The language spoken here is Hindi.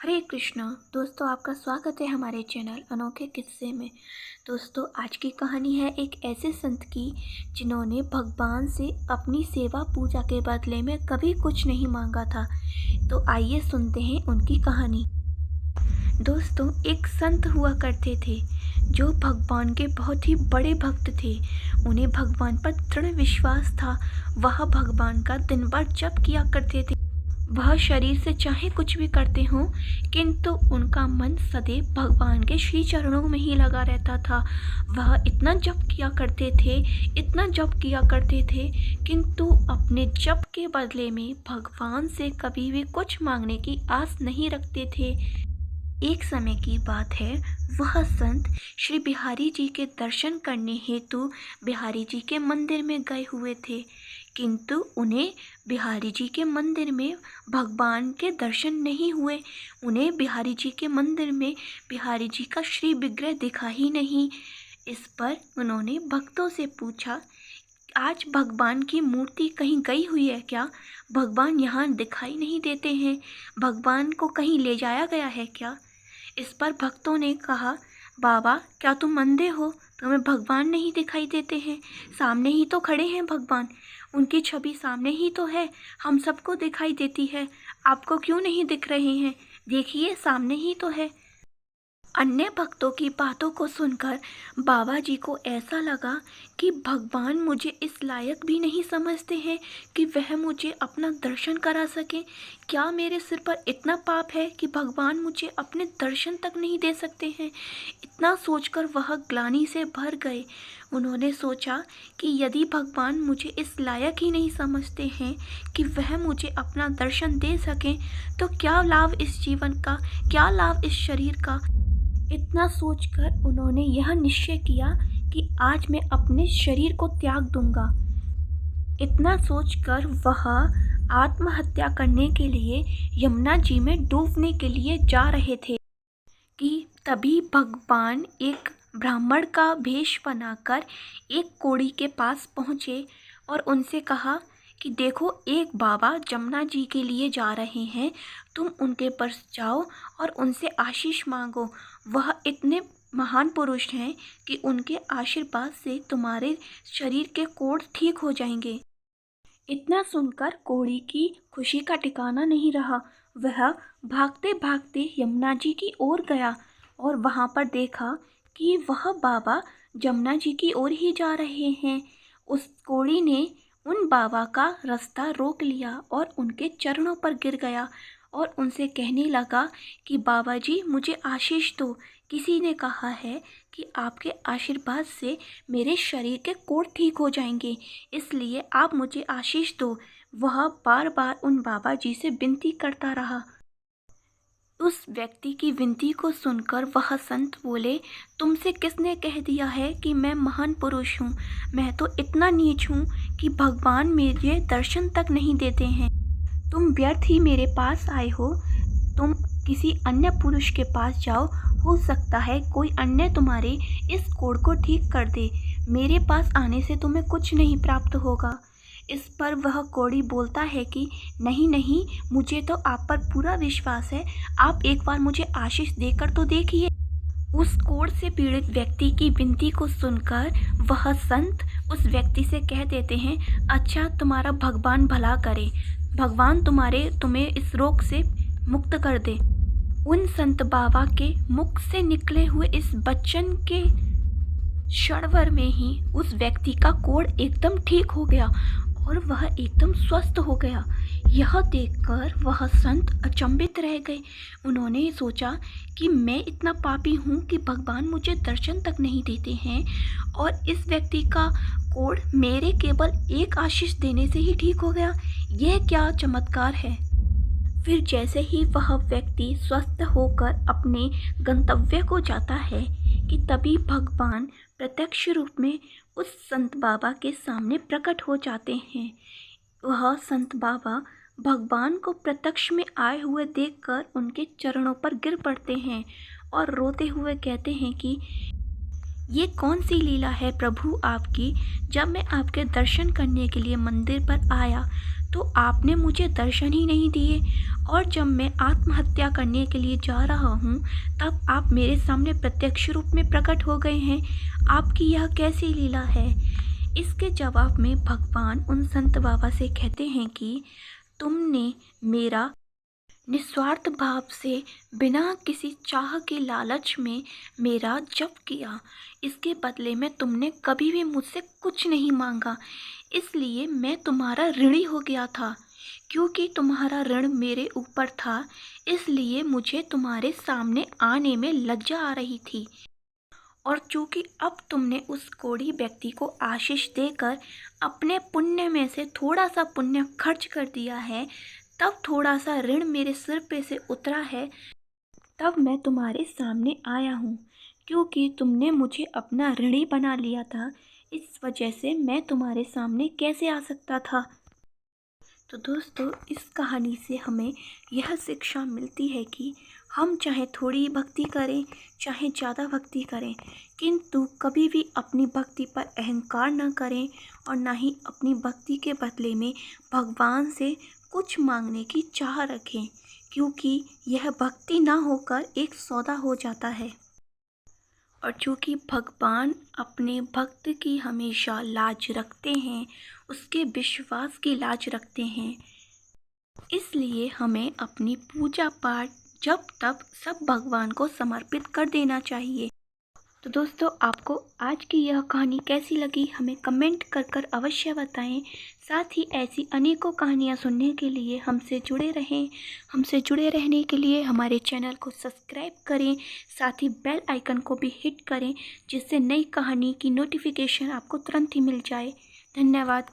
हरे कृष्णा दोस्तों, आपका स्वागत है हमारे चैनल अनोखे किस्से में। दोस्तों, आज की कहानी है एक ऐसे संत की जिन्होंने भगवान से अपनी सेवा पूजा के बदले में कभी कुछ नहीं मांगा था। तो आइए सुनते हैं उनकी कहानी। दोस्तों, एक संत हुआ करते थे जो भगवान के बहुत ही बड़े भक्त थे। उन्हें भगवान पर दृढ़ विश्वास था। वह भगवान का दिन भर जप किया करते थे। वह शरीर से चाहे कुछ भी करते हों, किंतु उनका मन सदैव भगवान के श्री चरणों में ही लगा रहता था। वह इतना जप किया करते थे, इतना जप किया करते थे, किंतु अपने जप के बदले में भगवान से कभी भी कुछ मांगने की आस नहीं रखते थे। एक समय की बात है, वह संत श्री बिहारी जी के दर्शन करने हेतु बिहारी जी के मंदिर में गए हुए थे, किंतु उन्हें बिहारी जी के मंदिर में भगवान के दर्शन नहीं हुए। उन्हें बिहारी जी के मंदिर में बिहारी जी का श्री विग्रह दिखा ही नहीं। इस पर उन्होंने भक्तों से पूछा, आज भगवान की मूर्ति कहीं गई हुई है क्या? भगवान यहाँ दिखाई नहीं देते हैं। भगवान को कहीं ले जाया गया है क्या? इस पर भक्तों ने कहा, बाबा क्या तुम अंधे हो? तुम्हें भगवान नहीं दिखाई देते हैं? सामने ही तो खड़े हैं भगवान, उनकी छवि सामने ही तो है, हम सबको दिखाई देती है। आपको क्यों नहीं दिख रहे हैं? देखिए सामने ही तो है। अन्य भक्तों की बातों को सुनकर बाबा जी को ऐसा लगा कि भगवान मुझे इस लायक भी नहीं समझते हैं कि वह मुझे अपना दर्शन करा सकें। क्या मेरे सिर पर इतना पाप है कि भगवान मुझे अपने दर्शन तक नहीं दे सकते हैं? इतना सोचकर वह ग्लानि से भर गए। उन्होंने सोचा कि यदि भगवान मुझे इस लायक ही नहीं समझते हैं कि वह मुझे अपना दर्शन दे सकें, तो क्या लाभ इस जीवन का, क्या लाभ इस शरीर का? इतना सोचकर उन्होंने यह निश्चय किया कि आज मैं अपने शरीर को त्याग दूंगा। इतना सोचकर वह आत्महत्या करने के लिए यमुना जी में डूबने के लिए जा रहे थे कि तभी भगवान एक ब्राह्मण का भेष बनाकर एक कोढ़ी के पास पहुँचे और उनसे कहा कि देखो, एक बाबा जमुना जी के लिए जा रहे हैं, तुम उनके पास जाओ और उनसे आशीष मांगो। वह इतने महान पुरुष हैं कि उनके आशीर्वाद से तुम्हारे शरीर के कोढ़ ठीक हो जाएंगे। इतना सुनकर कोढ़ी की खुशी का ठिकाना नहीं रहा। वह भागते भागते यमुना जी की ओर गया और वहाँ पर देखा कि वह बाबा जमुना जी की ओर ही जा रहे हैं। उस कोढ़ी ने उन बाबा का रास्ता रोक लिया और उनके चरणों पर गिर गया और उनसे कहने लगा कि बाबा जी मुझे आशीष दो। किसी ने कहा है कि आपके आशीर्वाद से मेरे शरीर के कोढ़ ठीक हो जाएंगे, इसलिए आप मुझे आशीष दो। वह बार बार उन बाबा जी से विनती करता रहा। उस व्यक्ति की विनती को सुनकर वह संत बोले, तुमसे किसने कह दिया है कि मैं महान पुरुष हूँ? मैं तो इतना नीच हूँ कि भगवान मेरे दर्शन तक नहीं देते हैं। तुम व्यर्थ ही मेरे पास आए हो। तुम किसी अन्य पुरुष के पास जाओ, हो सकता है कोई अन्य तुम्हारे इस कोढ़ को ठीक कर दे। मेरे पास आने से तुम्हें कुछ नहीं प्राप्त होगा। इस पर वह कोढ़ी बोलता है कि नहीं नहीं, मुझे तो आप पर पूरा विश्वास है, आप एक बार मुझे आशीष देकर तो देखिए। उस कोढ़ से पीड़ित व्यक्ति की विनती को सुनकर वह संत उस व्यक्ति से कह देते हैं, अच्छा तुम्हारा भगवान भला करे, भगवान तुम्हें इस रोग से मुक्त कर दे। उन संत बाबा के मुख से निकले हुए इस वचन के क्षणभर में ही उस व्यक्ति का कोढ़ एकदम ठीक हो गया और वह एकदम स्वस्थ हो गया। यह देखकर वह संत अचंभित रह गए। उन्होंने सोचा कि मैं इतना पापी हूँ कि भगवान मुझे दर्शन तक नहीं देते हैं और इस व्यक्ति का कोढ़ मेरे केवल एक आशीष देने से ही ठीक हो गया। यह क्या चमत्कार है। फिर जैसे ही वह व्यक्ति स्वस्थ होकर अपने गंतव्य को जाता है कि तभी भगवान प्रत्यक्ष रूप में उस संत बाबा के सामने प्रकट हो जाते हैं। वह संत बाबा भगवान को प्रत्यक्ष में आए हुए देखकर उनके चरणों पर गिर पड़ते हैं और रोते हुए कहते हैं कि ये कौन सी लीला है प्रभु आपकी। जब मैं आपके दर्शन करने के लिए मंदिर पर आया तो आपने मुझे दर्शन ही नहीं दिए, और जब मैं आत्महत्या करने के लिए जा रहा हूँ तब आप मेरे सामने प्रत्यक्ष रूप में प्रकट हो गए हैं। आपकी यह कैसी लीला है? इसके जवाब में भगवान उन संत बाबा से कहते हैं कि तुमने मेरा निस्वार्थ भाव से बिना किसी चाह के लालच में मेरा जप किया। इसके बदले में तुमने कभी भी मुझसे कुछ नहीं मांगा, इसलिए मैं तुम्हारा ऋणी हो गया था। क्योंकि तुम्हारा ऋण मेरे ऊपर था, इसलिए मुझे तुम्हारे सामने आने में लज्जा आ रही थी। और चूंकि अब तुमने उस कोढ़ी व्यक्ति को आशीष देकर अपने पुण्य में से थोड़ा सा पुण्य खर्च कर दिया है, तब थोड़ा सा ऋण मेरे सिर पे से उतरा है, तब मैं तुम्हारे सामने आया हूँ। क्योंकि तुमने मुझे अपना ऋणी बना लिया था, इस वजह से मैं तुम्हारे सामने कैसे आ सकता था। तो दोस्तों, इस कहानी से हमें यह शिक्षा मिलती है कि हम चाहे थोड़ी भक्ति करें, चाहे ज़्यादा भक्ति करें, किंतु कभी भी अपनी भक्ति पर अहंकार न करें और ना ही अपनी भक्ति के बदले में भगवान से कुछ मांगने की चाह रखें, क्योंकि यह भक्ति ना होकर एक सौदा हो जाता है। और चूँकि भगवान अपने भक्त की हमेशा लाज रखते हैं, उसके विश्वास की लाज रखते हैं, इसलिए हमें अपनी पूजा पाठ जब तब सब भगवान को समर्पित कर देना चाहिए। तो दोस्तों, आपको आज की यह कहानी कैसी लगी हमें कमेंट कर कर अवश्य बताएं। साथ ही ऐसी अनेकों कहानियाँ सुनने के लिए हमसे जुड़े रहें। हमसे जुड़े रहने के लिए हमारे चैनल को सब्सक्राइब करें, साथ ही बेल आइकन को भी हिट करें, जिससे नई कहानी की नोटिफिकेशन आपको तुरंत ही मिल जाए। धन्यवाद।